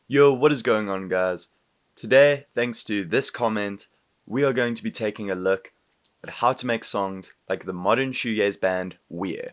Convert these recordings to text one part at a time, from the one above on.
Yo, what is going on, guys? Today, thanks to this comment, we are going to be taking a look at how to make songs like the modern shoegaze band Weir.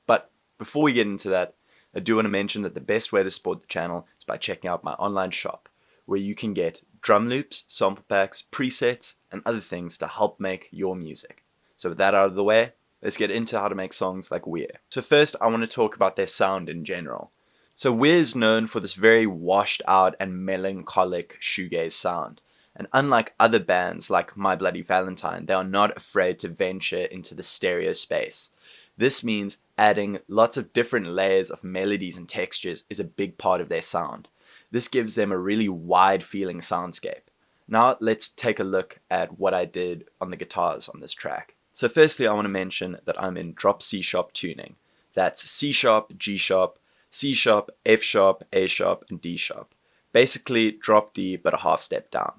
But before we get into that, I do want to mention that the best way to support the channel is by checking out my online shop, where you can get drum loops, sample packs, presets, and other things to help make your music. So with that out of the way, let's get into how to make songs like Weir. So first, I want to talk about their sound in general. So Weir is known for this very washed out and melancholic shoegaze sound. And unlike other bands like My Bloody Valentine, they are not afraid to venture into the stereo space. This means adding lots of different layers of melodies and textures is a big part of their sound. This gives them a really wide feeling soundscape. Now let's take a look at what I did on the guitars on this track. So firstly, I want to mention that I'm in drop C sharp tuning. That's C sharp, G sharp, C sharp, F sharp, A sharp, and D sharp. Basically drop D but a half step down.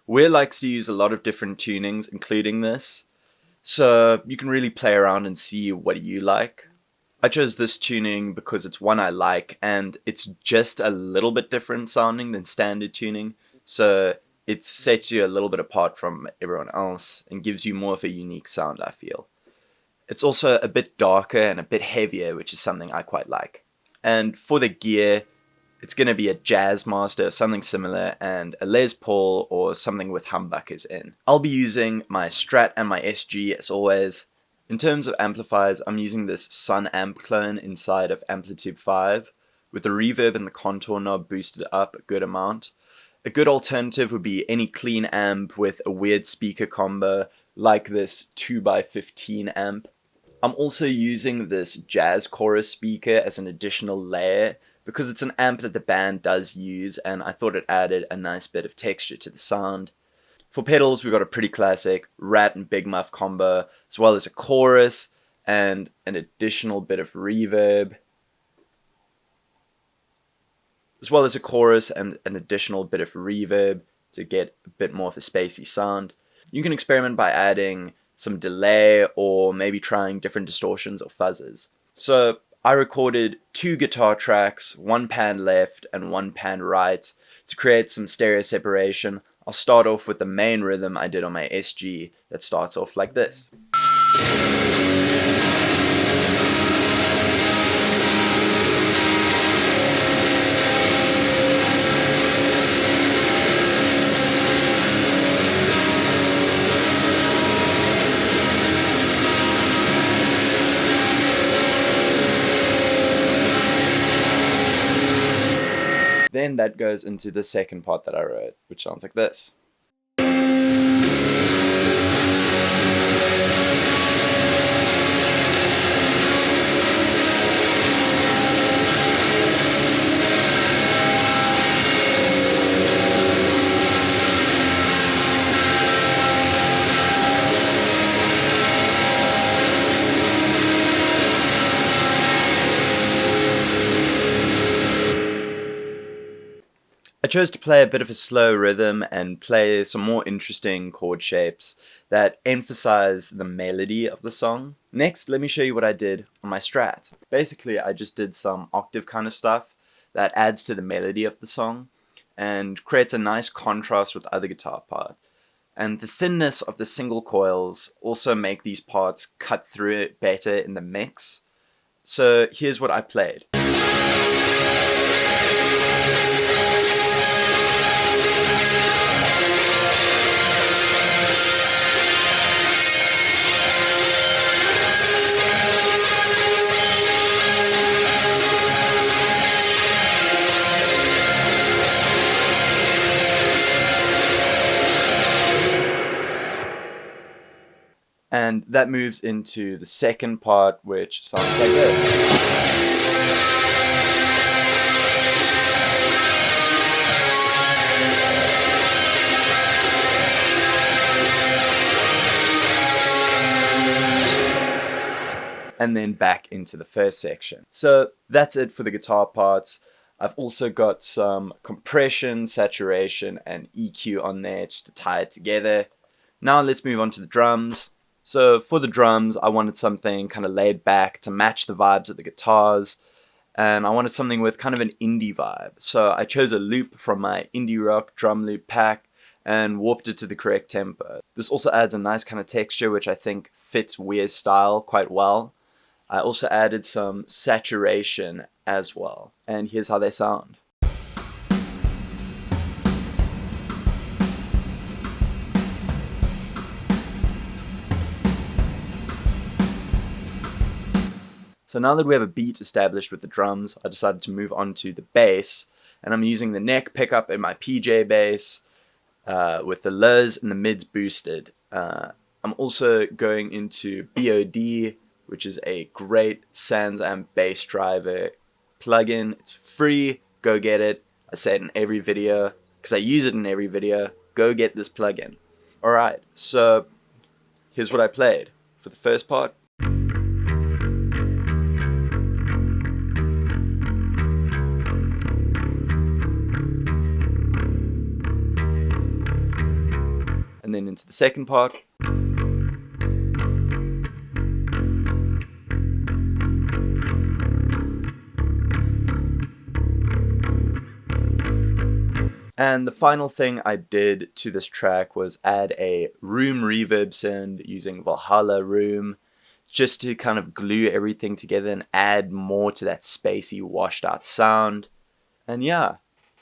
Weir likes to use a lot of different tunings including this, so you can really play around and see what you like. I chose this tuning because it's one I like and it's just a little bit different sounding than standard tuning, so it sets you a little bit apart from everyone else and gives you more of a unique sound, I feel. It's also a bit darker and a bit heavier, which is something I quite like. And for the gear, it's going to be a Jazzmaster or something similar and a Les Paul or something with humbuckers in. I'll be using my Strat and my SG as always. In terms of amplifiers, I'm using this Sun amp clone inside of Amplitude 5 with the reverb and the contour knob boosted up a good amount. A good alternative would be any clean amp with a weird speaker combo like this 2x15 amp. I'm also using this Jazz Chorus speaker as an additional layer because it's an amp that the band does use and I thought it added a nice bit of texture to the sound. For pedals, we've got a pretty classic Rat and Big Muff combo, as well as a chorus and an additional bit of reverb. To get a bit more of a spacey sound. You can experiment by adding some delay or maybe trying different distortions or fuzzes. So I recorded 2 guitar tracks, 1 pan left and 1 pan right to create some stereo separation. I'll start off with the main rhythm I did on my SG that starts off like this. Then that goes into the second part that I wrote, which sounds like this. I chose to play a bit of a slow rhythm and play some more interesting chord shapes that emphasize the melody of the song. Next, let me show you what I did on my Strat. Basically, I just did some octave kind of stuff that adds to the melody of the song and creates a nice contrast with other guitar parts. And the thinness of the single coils also make these parts cut through it better in the mix. So here's what I played. And that moves into the second part, which sounds like this. And then back into the first section. So that's it for the guitar parts. I've also got some compression, saturation, and EQ on there just to tie it together. Now let's move on to the drums. So for the drums, I wanted something kind of laid back to match the vibes of the guitars. and I wanted something with kind of an indie vibe. So I chose a loop from my indie rock drum loop pack and warped it to the correct tempo. This also adds a nice kind of texture which I think fits Weir's style quite well. I also added some saturation as well, and here's how they sound. So now that we have a beat established with the drums, I decided to move on to the bass, and I'm using the neck pickup in my PJ bass with the lows and the mids boosted. I'm also going into BOD, which is a great Sans Amp bass driver plugin. It's free, go get it. I say it in every video because I use it in every video. Go get this plugin. Alright, so here's what I played. For the first part, and then into the second part. And the final thing I did to this track was add a room reverb sound using Valhalla Room, just to kind of glue everything together and add more to that spacey, washed out sound. And yeah,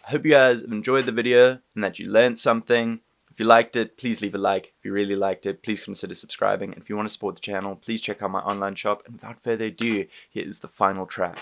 I hope you guys have enjoyed the video and that you learned something. If you liked it, please leave a like. If you really liked it, please consider subscribing. And if you want to support the channel, please check out my online shop. And without further ado, here is the final track.